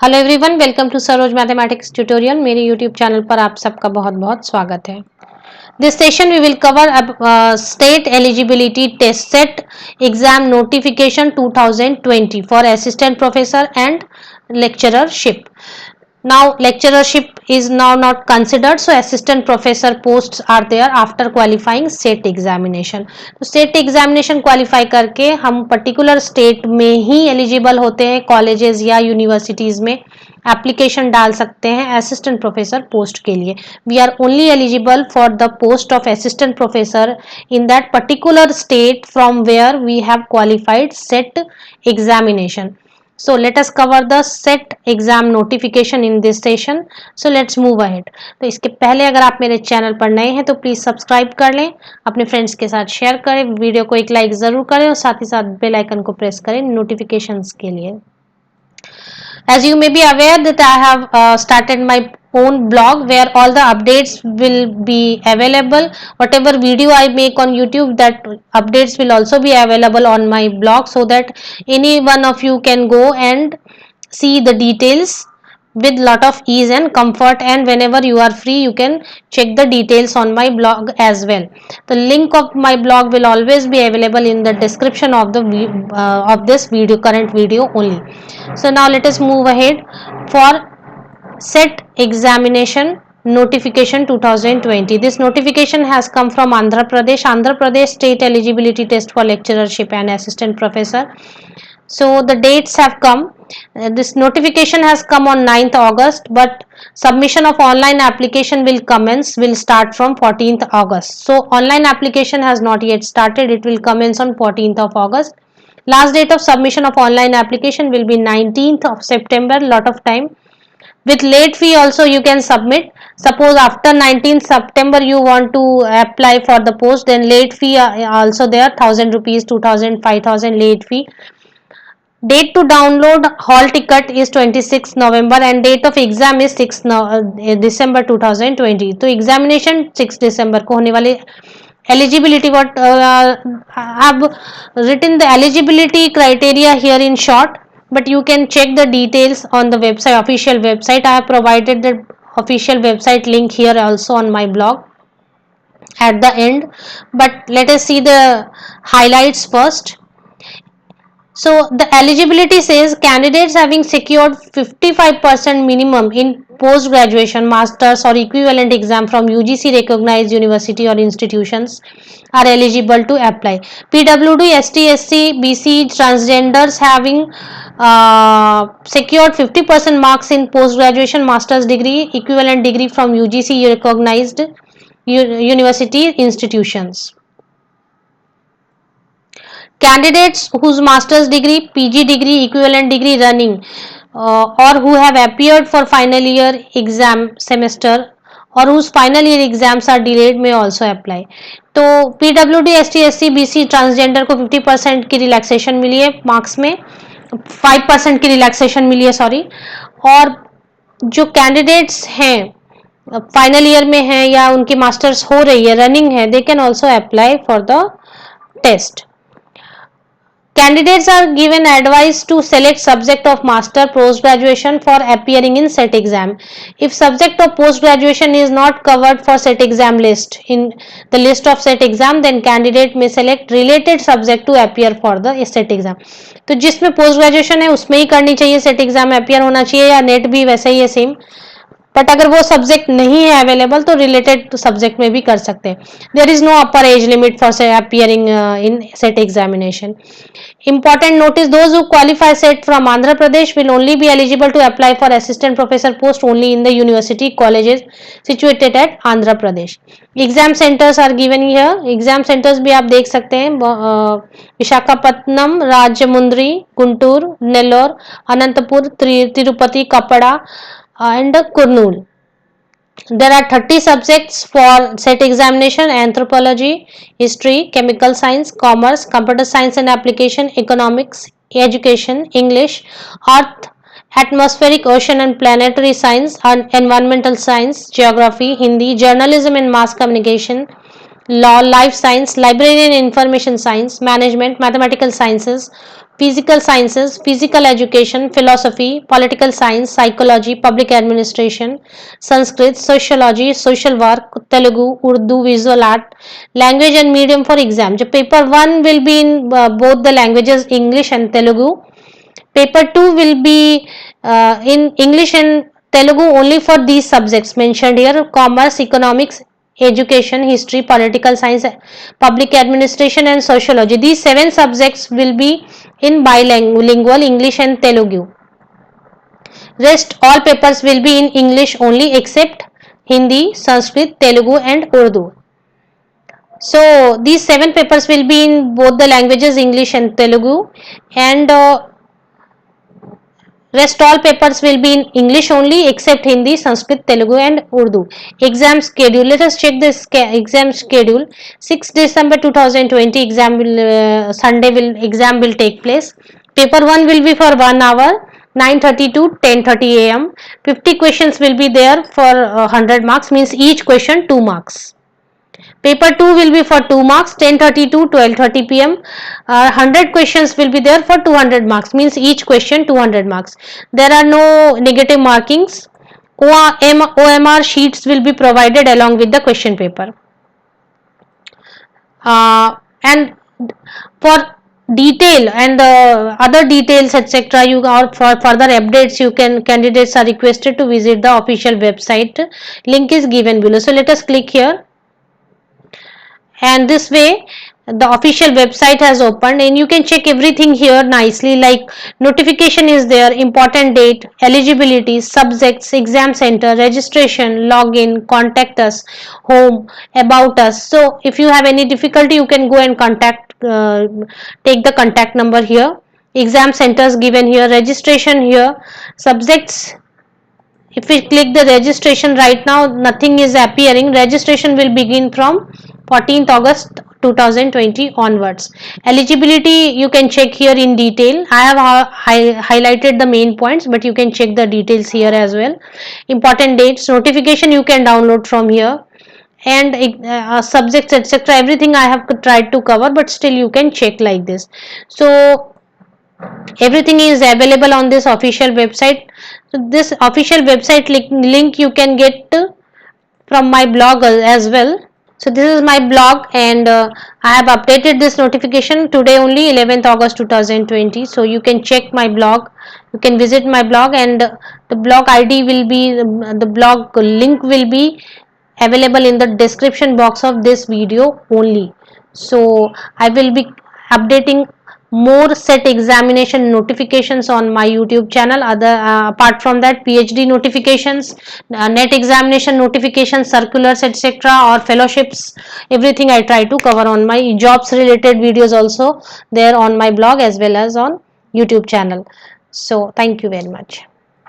Hello everyone, welcome to Saroj mathematics tutorial. मेरे YouTube channel पर आप सबका बहुत बहुत स्वागत है। This session we will cover state eligibility test SET exam notification 2020 for assistant professor and lecturership. Now lecturership is now not considered, so assistant professor posts are there after qualifying SET examination. तो SET examination qualify करके हम particular state में ही eligible होते हैं, colleges या universities में application डाल सकते हैं असिस्टेंट प्रोफेसर पोस्ट के लिए. We are only eligible for the post of assistant professor in that particular state from where we have qualified SET examination. So let us cover the set exam notification in this session. So let's move ahead. तो इसके पहले अगर आप मेरे channel पर नए हैं तो प्लीज सब्सक्राइब कर लें, अपने फ्रेंड्स के साथ शेयर करें, वीडियो को एक लाइक जरूर करें और साथ ही साथ बेल आइकन को प्रेस करें नोटिफिकेशंस के लिए. As you may be aware that I have started my own blog where all the updates will be available. Whatever video I make on YouTube, that updates will also be available on my blog, so that any one of you can go and see the details with lot of ease and comfort, and whenever you are free you can check the details on my blog as well. The link of my blog will always be available in the description of the of this video, current video only. So now let us move ahead for set examination notification 2020. This notification has come from Andhra Pradesh state eligibility test for lecturership and assistant professor. So the dates have come. This notification has come on 9th August, but submission of online application will start from 14th August. So online application has not yet started. It will commence on 14th of August. Last date of submission of online application will be 19th of September. Lot of time. With late fee also you can submit. Suppose after 19th September you want to apply for the post, then late fee also there, 1000 rupees, 2000, 5000 late fee. Date to download hall ticket is 26 November and date of exam is 6 December 2020. तो examination 6 December को होने वाली. Eligibility, what I have written the eligibility criteria here in short, but you can check the details on the website, official website. I have provided the official website link here also on my blog at the end, but let us see the highlights first. So the eligibility says candidates having secured 55% minimum in post graduation, masters or equivalent exam from UGC recognized university or institutions are eligible to apply. PWD, ST, SC, BC, transgenders having secured 50% marks in post graduation, masters degree, equivalent degree from UGC recognized university institutions. Candidates whose master's degree, PG degree, equivalent degree running or who have appeared for final year exam semester or whose final year exams are delayed may also apply. तो PWD, ST, SC, BC, transgender को 50% की relaxation मिली है marks में, 5% की relaxation मिली है sorry, और जो candidates हैं फाइनल ईयर में हैं या उनकी मास्टर्स हो रही है, रनिंग है, they can also apply for the test. Candidates are given advice to select subject of master post graduation for appearing in set exam. If subject of post graduation is not covered for set exam list in the list of set exam, then candidate may select related subject to appear for the set exam. तो जिसमें post graduation है उसमें ही करनी चाहिए set exam, appear होना चाहिए, या net भी वैसे ही है सेम. बट अगर वो सब्जेक्ट नहीं है अवेलेबल तो रिलेटेड सब्जेक्ट में भी कर सकते हैं. There is no upper age limit for appearing in SET examination. Important notice: those who qualify set from Andhra Pradesh will only be eligible to apply for assistant professor post only in the university colleges situated at Andhra Pradesh. Exam centers are given here. Exam centers भी आप देख सकते हैं, विशाखापत्तनम, राजमुंद्री, गुंटूर, नेल्लोर, अनंतपुर, तिरुपति, कपड़ा and Kurnool. There are 30 subjects for set examination: anthropology, history, chemical science, commerce, computer science and application, economics, education, English, earth, atmospheric, ocean and planetary science, and environmental science, geography, Hindi, journalism and mass communication, law, life science, library and information science, management, mathematical sciences, physical sciences, physical education, philosophy, political science, psychology, public administration, Sanskrit, sociology, social work, Telugu, Urdu, visual art, language and medium for exam. So paper 1 will be in both the languages English and Telugu. Paper 2 will be in English and Telugu only for these subjects mentioned here: commerce, economics, education, history, political science, public administration and sociology. These 7 subjects will be in bilingual English and Telugu. Rest all papers will be in English only except Hindi, Sanskrit, Telugu and Urdu. So these 7 papers will be in both the languages English and Telugu, and rest all papers will be in English only except Hindi, Sanskrit, Telugu and Urdu. Exam schedule. Let us check this exam schedule. 6 December 2020 exam will take place. Paper 1 will be for 1 hour, 9:30 to 10:30 am. 50 questions will be there for 100 marks, means each question 2 marks. Paper 2 will be for 2 marks, 10:30 to 12:30 pm. 100 questions will be there for 200 marks, means each question 200 marks. There are no negative markings. OMR sheets will be provided along with the question paper. And for detail and other details etc, you or for further updates, candidates are requested to visit the official website. Link is given below. So let us click here, and this way the official website has opened, and you can check everything here nicely, like notification is there, important date, eligibility, subjects, exam center, registration, login, contact us, home, about us. So if you have any difficulty, you can go and take the contact number here. Exam centers given here, registration here, subjects. If we click the registration, right now nothing is appearing. Registration will begin from 14th August 2020 onwards. Eligibility you can check here in detail. I have highlighted the main points, but you can check the details here as well. Important dates, notification you can download from here, and subjects etc, everything I have tried to cover, but still you can check like this. So everything is available on this official website. So this official website link you can get from my blog as well. So this is my blog, and I have updated this notification today only, 11th August 2020. So you can check my blog, you can visit my blog, and the blog ID will be, the blog link will be available in the description box of this video only. So I will be updating more set examination notifications on my YouTube channel. Apart from that, PhD notifications, net examination notifications, circulars etc, or fellowships, everything I try to cover on my jobs related videos also there on my blog as well as on YouTube channel. So thank you very much.